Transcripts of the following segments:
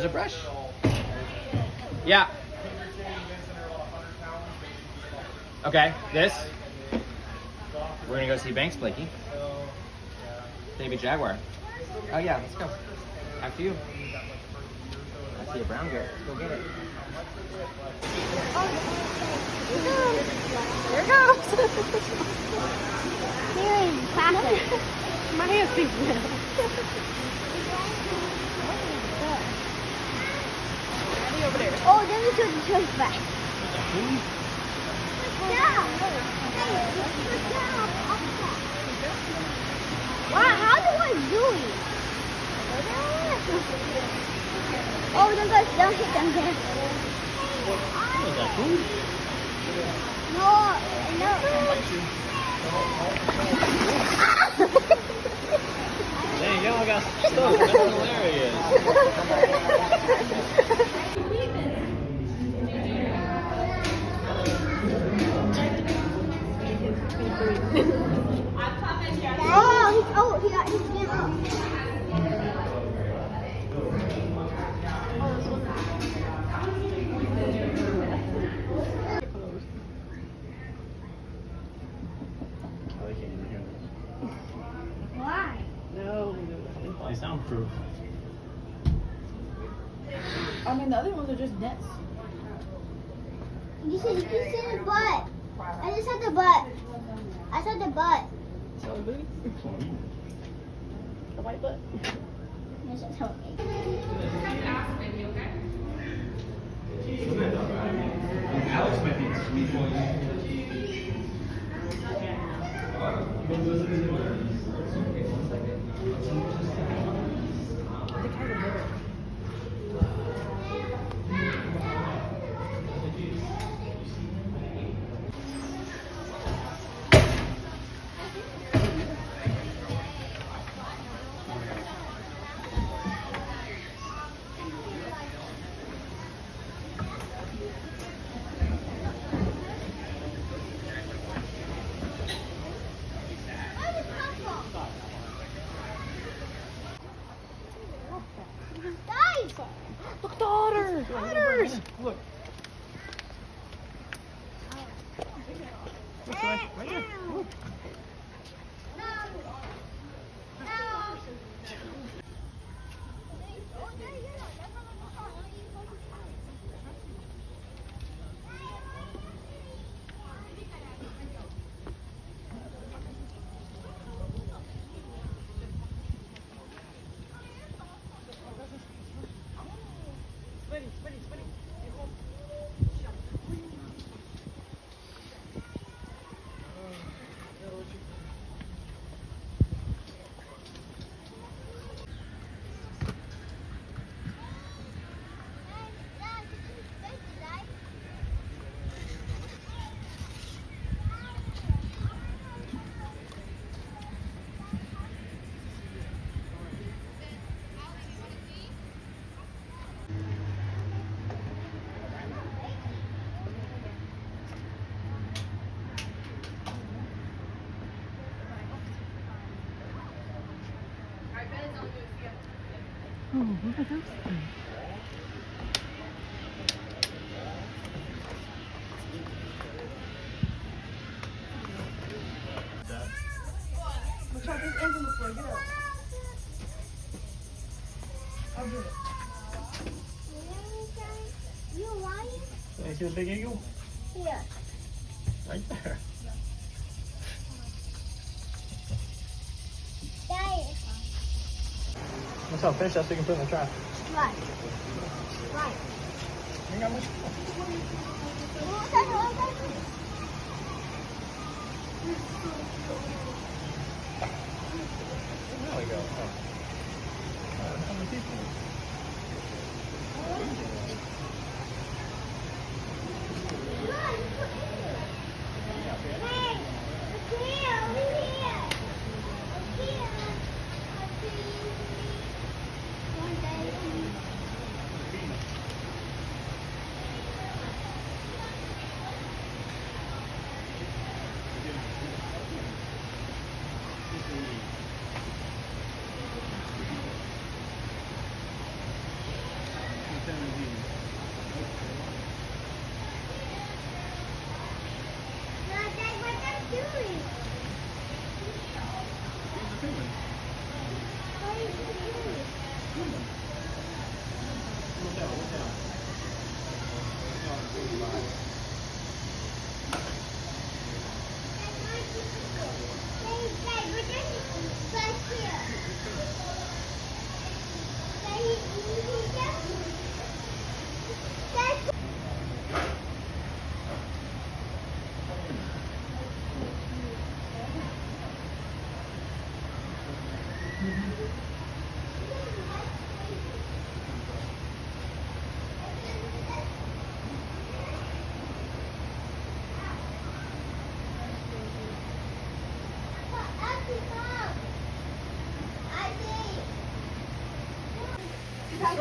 Here's a brush. Yeah. Okay, this. We're gonna go see Banks, Blakey. David Jaguar. Oh yeah, let's go. After you. I see a brown goat. Let's go get it. Here it goes. Here is plastic. My hands think over there. Oh, then we took the church back. Yeah. Wow, how do I do it? Oh, don't hit them there. Is that cool? No, no. Dang, y'all got stuck. That's hilarious. He got his skin up. Why? No. They soundproof. I mean, the other ones are just nets. You said the butt. I just said the butt. I said the butt. So the booty? The white butt? Yes, it's okay. Alex might be Guys! Look, the otter! Otters! Look. This way, right here. Look. Oh, look at those things. Watch out, there's eggs on the floor. Get up. I'll do it. You lying? You see the big eagle? Yeah. Right there. Daddy. Let's all finish that so you can put it in the trash. Right. Right. You ain't got much. There we go. Oh. How many people?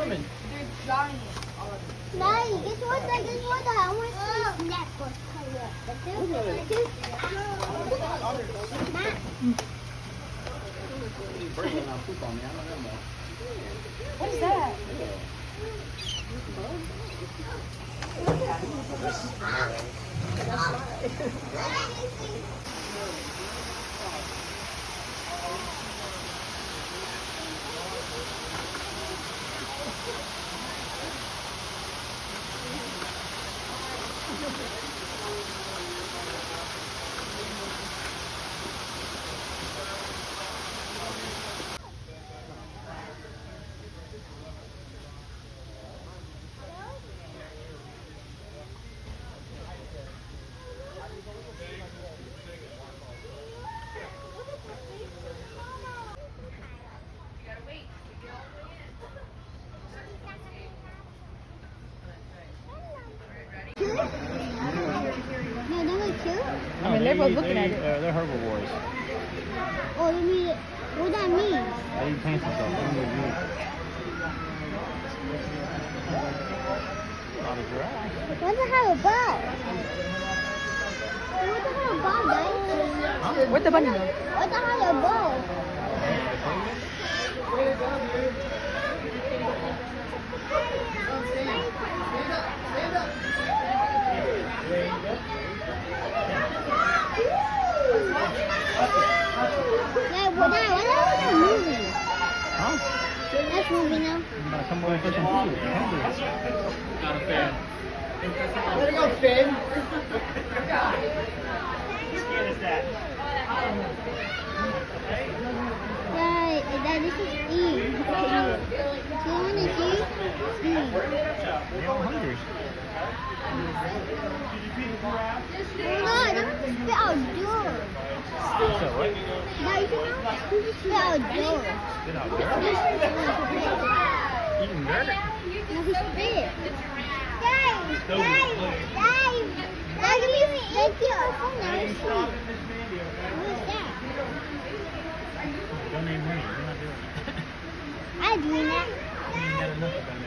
swimming. They're giant. Daddy, guess what? Guess what? I want to see snack for What is that? No, they were cute. I mean, they're both looking at it. They're herbivores. Oh, you mean what that mean? They eat plants and stuff. They don't eat meat. Not a giraffe. What the hell about? What the hell about, guys? Where'd the bunny go? What the hell about? Yeah, what that movie? Huh? That's movie now. You gotta come over for some food. You're hungry. Not a fan. Let it go, Finn. Dad, this is E. Do you want to see? E. You're all hungry. No, don't spit outdoors. So what? Dad, you can spit outdoors. Get out there. Eating dirt. No, he spit. Guys, give me thank you. What is that? Don't name me. You're not doing it. I'm doing that. You ain't got enough of them.